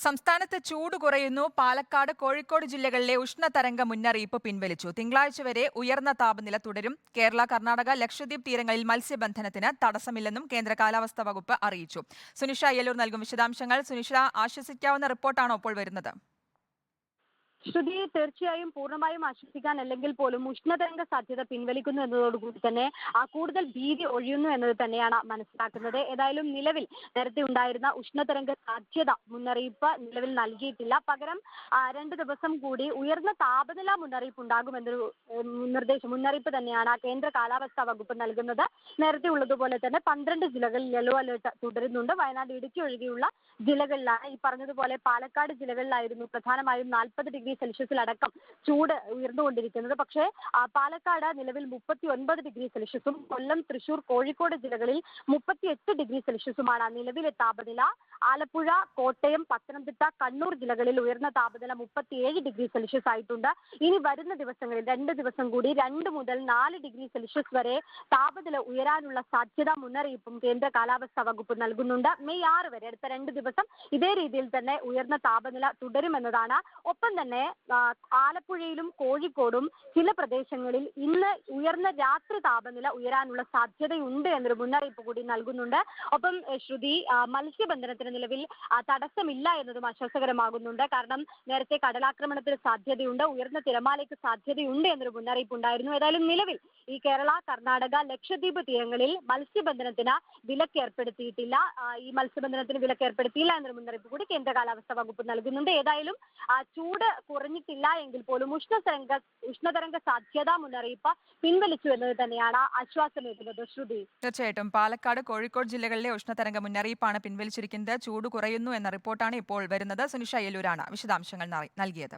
സംസ്ഥാനത്ത് ചൂട് കുറയുന്നു. പാലക്കാട്, കോഴിക്കോട് ജില്ലകളിലെ ഉഷ്ണതരംഗ മുന്നറിയിപ്പ് പിൻവലിച്ചു. തിങ്കളാഴ്ച വരെ ഉയർന്ന താപനില തുടരും. കേരള, കർണാടക, ലക്ഷദ്വീപ് തീരങ്ങളിൽ മത്സ്യബന്ധനത്തിന് തടസ്സമില്ലെന്നും കേന്ദ്ര കാലാവസ്ഥാ വകുപ്പ് അറിയിച്ചു. സുനിഷ അയ്യലൂർ നൽകും വിശദാംശങ്ങൾ. സുനിഷ, ആശ്വസിക്കാവുന്ന റിപ്പോർട്ടാണോ ഇപ്പോൾ വരുന്നത്? ശ്രുതി, തീർച്ചയായും പൂർണ്ണമായും ആശ്വസിക്കാൻ അല്ലെങ്കിൽ പോലും ഉഷ്ണതരംഗ സാധ്യത പിൻവലിക്കുന്നു എന്നതോടുകൂടി തന്നെ കൂടുതൽ ഭീതി ഒഴിയുന്നു എന്നത് തന്നെയാണ് മനസ്സിലാക്കുന്നത്. ഏതായാലും നിലവിൽ നേരത്തെ ഉണ്ടായിരുന്ന ഉഷ്ണതരംഗ സാധ്യത മുന്നറിയിപ്പ് നിലവിൽ നൽകിയിട്ടില്ല. പകരം 2 ദിവസം കൂടി ഉയർന്ന താപനില മുന്നറിയിപ്പ് ഉണ്ടാകുമെന്നൊരു മുന്നറിയിപ്പ് തന്നെയാണ് കേന്ദ്ര കാലാവസ്ഥാ വകുപ്പ് നൽകുന്നത്. നേരത്തെ ഉള്ളതുപോലെ തന്നെ 12 ജില്ലകളിൽ യെല്ലോ അലേർട്ട് തുടരുന്നുണ്ട്. വയനാട്, ഇടുക്കി ഒഴികെയുള്ള ജില്ലകളിലാണ്. ഈ പറഞ്ഞതുപോലെ പാലക്കാട് ജില്ലകളിലായിരുന്നു പ്രധാനമായും 40°C ചൂട് ഉയർന്നുകൊണ്ടിരിക്കുന്നത്. പക്ഷേ പാലക്കാട് നിലവിൽ 39°C, കൊല്ലം, തൃശൂർ, കോഴിക്കോട് ജില്ലകളിൽ 38°C നിലവിലെ താപനില. ആലപ്പുഴ, കോട്ടയം, പത്തനംതിട്ട, കണ്ണൂർ ജില്ലകളിൽ ഉയർന്ന താപനില 37°C ആയിട്ടുണ്ട്. ഇനി വരുന്ന ദിവസങ്ങളിൽ 2 ദിവസം കൂടി 2 മുതൽ 4°C വരെ താപനില ഉയരാനുള്ള സാധ്യത മുന്നറിയിപ്പും കേന്ദ്ര കാലാവസ്ഥാ വകുപ്പ് നൽകുന്നുണ്ട്. മെയ് 6 വരെ, അടുത്ത 2 ദിവസം ഇതേ രീതിയിൽ തന്നെ ഉയർന്ന താപനില തുടരുമെന്നതാണ്. ഒപ്പം തന്നെ ആലപ്പുഴയിലും കോഴിക്കോടും ചില പ്രദേശങ്ങളിൽ ഇന്ന് ഉയർന്ന രാത്രി താപനില ഉയരാനുള്ള സാധ്യതയുണ്ട് എന്നൊരു മുന്നറിയിപ്പ് കൂടി നൽകുന്നുണ്ട്. ഒപ്പം ശ്രുതി, മത്സ്യബന്ധനത്തിന് നിലവിൽ തടസ്സമില്ല എന്നതും ആശ്വാസകരമാകുന്നുണ്ട്. കാരണം നേരത്തെ കടലാക്രമണത്തിന് സാധ്യതയുണ്ട്, ഉയർന്ന തിരമാലയ്ക്ക് സാധ്യതയുണ്ട് എന്നൊരു മുന്നറിയിപ്പ് ഉണ്ടായിരുന്നു. ഏതായാലും നിലവിൽ ഈ കേരള, കർണാടക, ലക്ഷദ്വീപ് തീരങ്ങളിൽ മത്സ്യബന്ധനത്തിന് വിലക്ക് ഏർപ്പെടുത്തിയിട്ടില്ല. ഈ മത്സ്യബന്ധനത്തിന് വിലക്ക് ഏർപ്പെടുത്തിയില്ല എന്നൊരു മുന്നറിയിപ്പ് കൂടി കേന്ദ്ര കാലാവസ്ഥാ വകുപ്പ് നൽകുന്നുണ്ട്. ഏതായാലും ചൂട് കുറഞ്ഞിട്ടില്ല എങ്കിൽ പോലും ഉഷ്ണതരംഗ സാധ്യതാ മുന്നറിയിപ്പ് പിൻവലിച്ചു എന്നത് തന്നെയാണ് ആശ്വാസമേകുന്നത്. ശ്രുതി, തീർച്ചയായിട്ടും പാലക്കാട്, കോഴിക്കോട് ജില്ലകളിലെ ഉഷ്ണതരംഗ മുന്നറിയിപ്പാണ് പിൻവലിച്ചിരിക്കുന്നത്. ചൂട് കുറയുന്നു എന്ന റിപ്പോർട്ടാണ് ഇപ്പോൾ വരുന്നത്. സുനിഷ അയ്യലൂരാണ് വിശദാംശങ്ങൾ നൽകിയത്.